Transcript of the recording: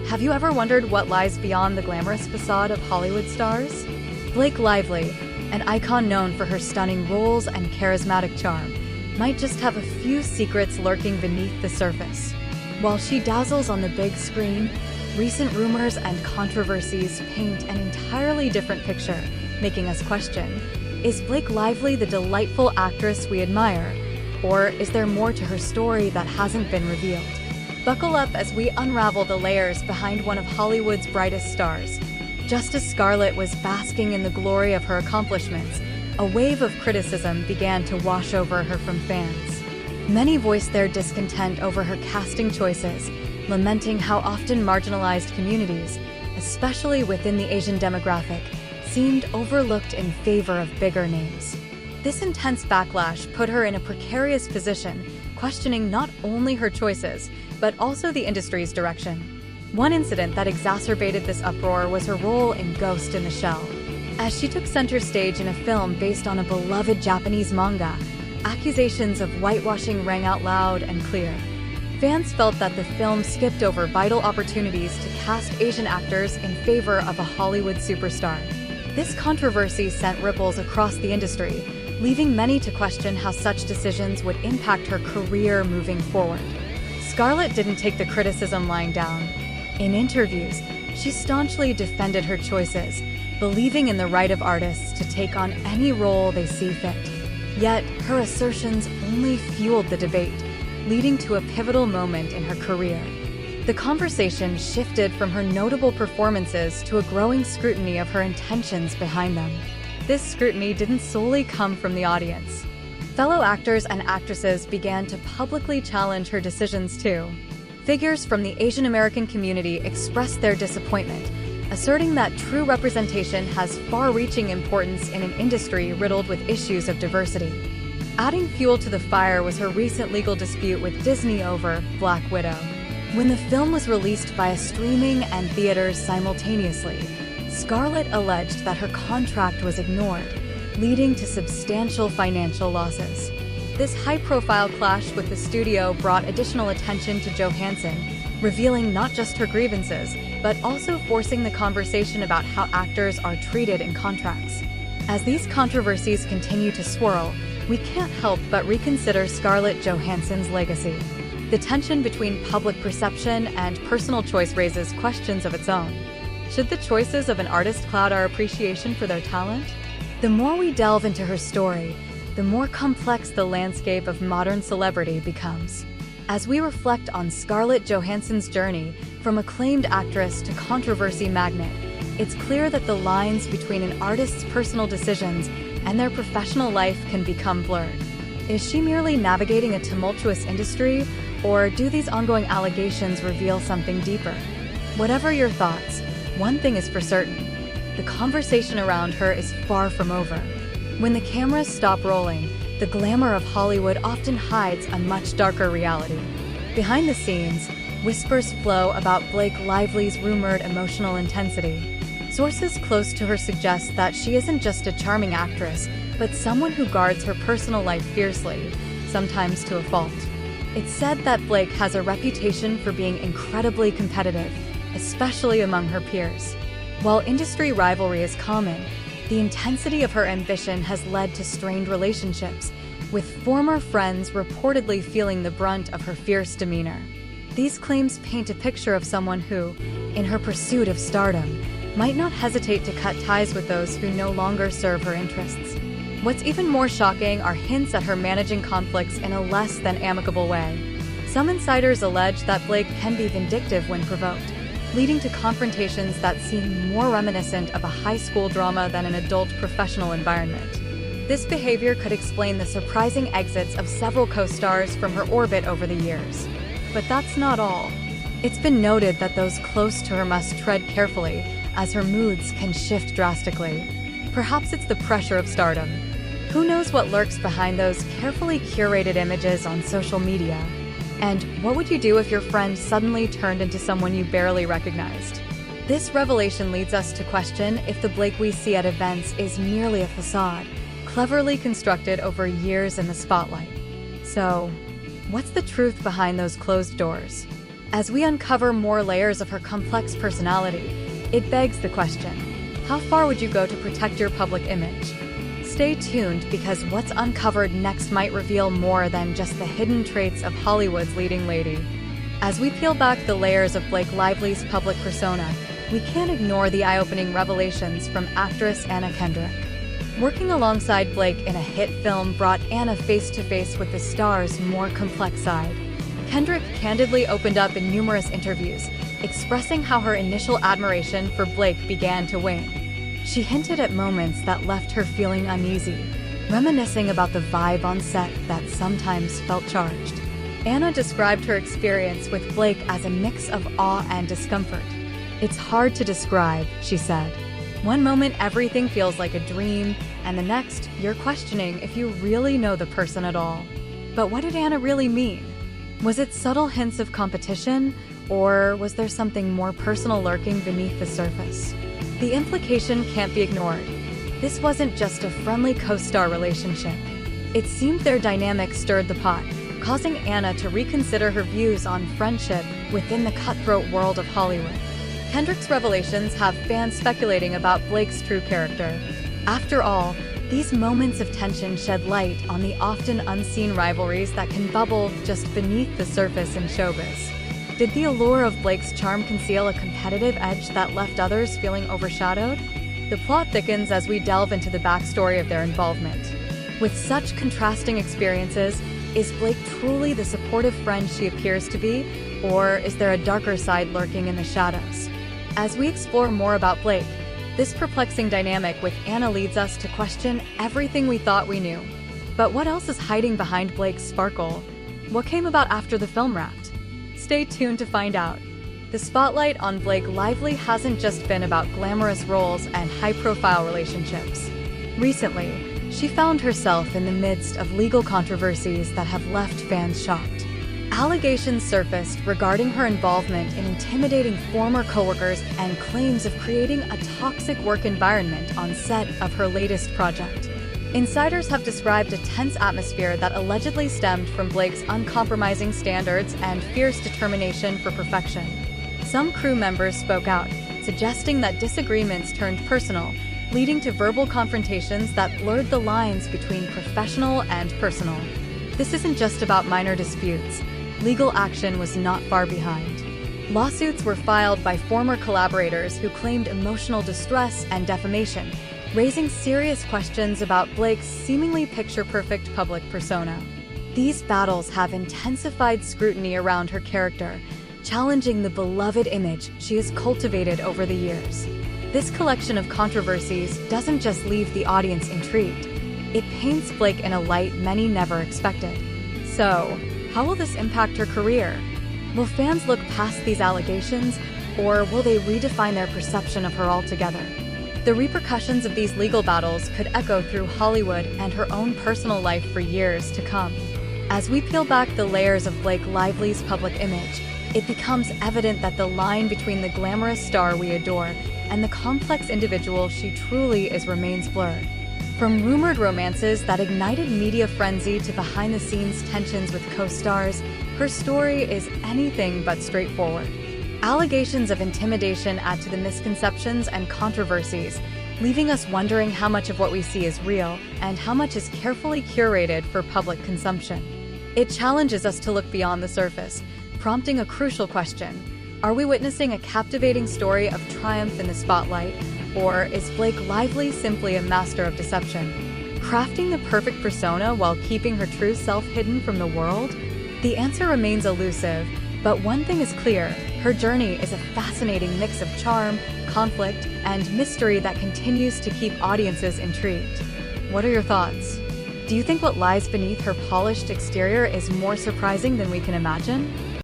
Have you ever wondered what lies beyond the glamorous facade of Hollywood stars? Blake Lively, an icon known for her stunning roles and charismatic charm, might just have a few secrets lurking beneath the surface. While she dazzles on the big screen, recent rumors and controversies paint an entirely different picture, making us question, is Blake Lively the delightful actress we admire, or is there more to her story that hasn't been revealed? Buckle up as we unravel the layers behind one of Hollywood's brightest stars. Just as Scarlett was basking in the glory of her accomplishments, a wave of criticism began to wash over her from fans. Many voiced their discontent over her casting choices, lamenting how often marginalized communities, especially within the Asian demographic, seemed overlooked in favor of bigger names. This intense backlash put her in a precarious position, questioning not only her choices, but also the industry's direction. One incident that exacerbated this uproar was her role in Ghost in the Shell. As she took center stage in a film based on a beloved Japanese manga, accusations of whitewashing rang out loud and clear. Fans felt that the film skipped over vital opportunities to cast Asian actors in favor of a Hollywood superstar. This controversy sent ripples across the industry, leaving many to question how such decisions would impact her career moving forward. Scarlett didn't take the criticism lying down. In interviews, she staunchly defended her choices, believing in the right of artists to take on any role they see fit. Yet, her assertions only fueled the debate, leading to a pivotal moment in her career. The conversation shifted from her notable performances to a growing scrutiny of her intentions behind them. This scrutiny didn't solely come from the audience. Fellow actors and actresses began to publicly challenge her decisions too. Figures from the Asian American community expressed their disappointment, asserting that true representation has far-reaching importance in an industry riddled with issues of diversity. Adding fuel to the fire was her recent legal dispute with Disney over Black Widow. When the film was released via streaming and theaters simultaneously, Scarlett alleged that her contract was ignored, leading to substantial financial losses. This high-profile clash with the studio brought additional attention to Johansson, revealing not just her grievances, but also forcing the conversation about how actors are treated in contracts. As these controversies continue to swirl, we can't help but reconsider Scarlett Johansson's legacy. The tension between public perception and personal choice raises questions of its own. Should the choices of an artist cloud our appreciation for their talent? The more we delve into her story, the more complex the landscape of modern celebrity becomes. As we reflect on Scarlett Johansson's journey from acclaimed actress to controversy magnet, it's clear that the lines between an artist's personal decisions and their professional life can become blurred. Is she merely navigating a tumultuous industry, or do these ongoing allegations reveal something deeper? Whatever your thoughts, one thing is for certain: the conversation around her is far from over. When the cameras stop rolling, the glamour of Hollywood often hides a much darker reality. Behind the scenes, whispers flow about Blake Lively's rumored emotional intensity. Sources close to her suggest that she isn't just a charming actress, but someone who guards her personal life fiercely, sometimes to a fault. It's said that Blake has a reputation for being incredibly competitive, especially among her peers. While industry rivalry is common, the intensity of her ambition has led to strained relationships, with former friends reportedly feeling the brunt of her fierce demeanor. These claims paint a picture of someone who, in her pursuit of stardom, might not hesitate to cut ties with those who no longer serve her interests. What's even more shocking are hints at her managing conflicts in a less than amicable way. Some insiders allege that Blake can be vindictive when provoked, leading to confrontations that seem more reminiscent of a high school drama than an adult professional environment. This behavior could explain the surprising exits of several co-stars from her orbit over the years. But that's not all. It's been noted that those close to her must tread carefully, as her moods can shift drastically. Perhaps it's the pressure of stardom. Who knows what lurks behind those carefully curated images on social media? And what would you do if your friend suddenly turned into someone you barely recognized? This revelation leads us to question if the Blake we see at events is merely a facade, cleverly constructed over years in the spotlight. So, what's the truth behind those closed doors? As we uncover more layers of her complex personality, it begs the question, how far would you go to protect your public image? Stay tuned because what's uncovered next might reveal more than just the hidden traits of Hollywood's leading lady. As we peel back the layers of Blake Lively's public persona, we can't ignore the eye-opening revelations from actress Anna Kendrick. Working alongside Blake in a hit film brought Anna face-to-face with the star's more complex side. Kendrick candidly opened up in numerous interviews, expressing how her initial admiration for Blake began to wane. She hinted at moments that left her feeling uneasy, reminiscing about the vibe on set that sometimes felt charged. Anna described her experience with Blake as a mix of awe and discomfort. "It's hard to describe," she said. "One moment everything feels like a dream, and the next you're questioning if you really know the person at all." But what did Anna really mean? Was it subtle hints of competition, or was there something more personal lurking beneath the surface? The implication can't be ignored. This wasn't just a friendly co-star relationship. It seemed their dynamic stirred the pot, causing Anna to reconsider her views on friendship within the cutthroat world of Hollywood. Kendrick's revelations have fans speculating about Blake's true character. After all, these moments of tension shed light on the often unseen rivalries that can bubble just beneath the surface in showbiz. Did the allure of Blake's charm conceal a competitive edge that left others feeling overshadowed? The plot thickens as we delve into the backstory of their involvement. With such contrasting experiences, is Blake truly the supportive friend she appears to be, or is there a darker side lurking in the shadows? As we explore more about Blake, this perplexing dynamic with Anna leads us to question everything we thought we knew. But what else is hiding behind Blake's sparkle? What came about after the film wrapped? Stay tuned to find out. The spotlight on Blake Lively hasn't just been about glamorous roles and high-profile relationships. Recently, she found herself in the midst of legal controversies that have left fans shocked. Allegations surfaced regarding her involvement in intimidating former coworkers and claims of creating a toxic work environment on set of her latest project. Insiders have described a tense atmosphere that allegedly stemmed from Blake's uncompromising standards and fierce determination for perfection. Some crew members spoke out, suggesting that disagreements turned personal, leading to verbal confrontations that blurred the lines between professional and personal. This isn't just about minor disputes. Legal action was not far behind. Lawsuits were filed by former collaborators who claimed emotional distress and defamation, raising serious questions about Blake's seemingly picture-perfect public persona. These battles have intensified scrutiny around her character, challenging the beloved image she has cultivated over the years. This collection of controversies doesn't just leave the audience intrigued. It paints Blake in a light many never expected. So, how will this impact her career? Will fans look past these allegations, or will they redefine their perception of her altogether? The repercussions of these legal battles could echo through Hollywood and her own personal life for years to come. As we peel back the layers of Blake Lively's public image, it becomes evident that the line between the glamorous star we adore and the complex individual she truly is remains blurred. From rumored romances that ignited media frenzy to behind-the-scenes tensions with co-stars, her story is anything but straightforward. Allegations of intimidation add to the misconceptions and controversies, leaving us wondering how much of what we see is real and how much is carefully curated for public consumption. It challenges us to look beyond the surface, prompting a crucial question. Are we witnessing a captivating story of triumph in the spotlight, or is Blake Lively simply a master of deception, crafting the perfect persona while keeping her true self hidden from the world? The answer remains elusive, but one thing is clear: her journey is a fascinating mix of charm, conflict, and mystery that continues to keep audiences intrigued. What are your thoughts? Do you think what lies beneath her polished exterior is more surprising than we can imagine?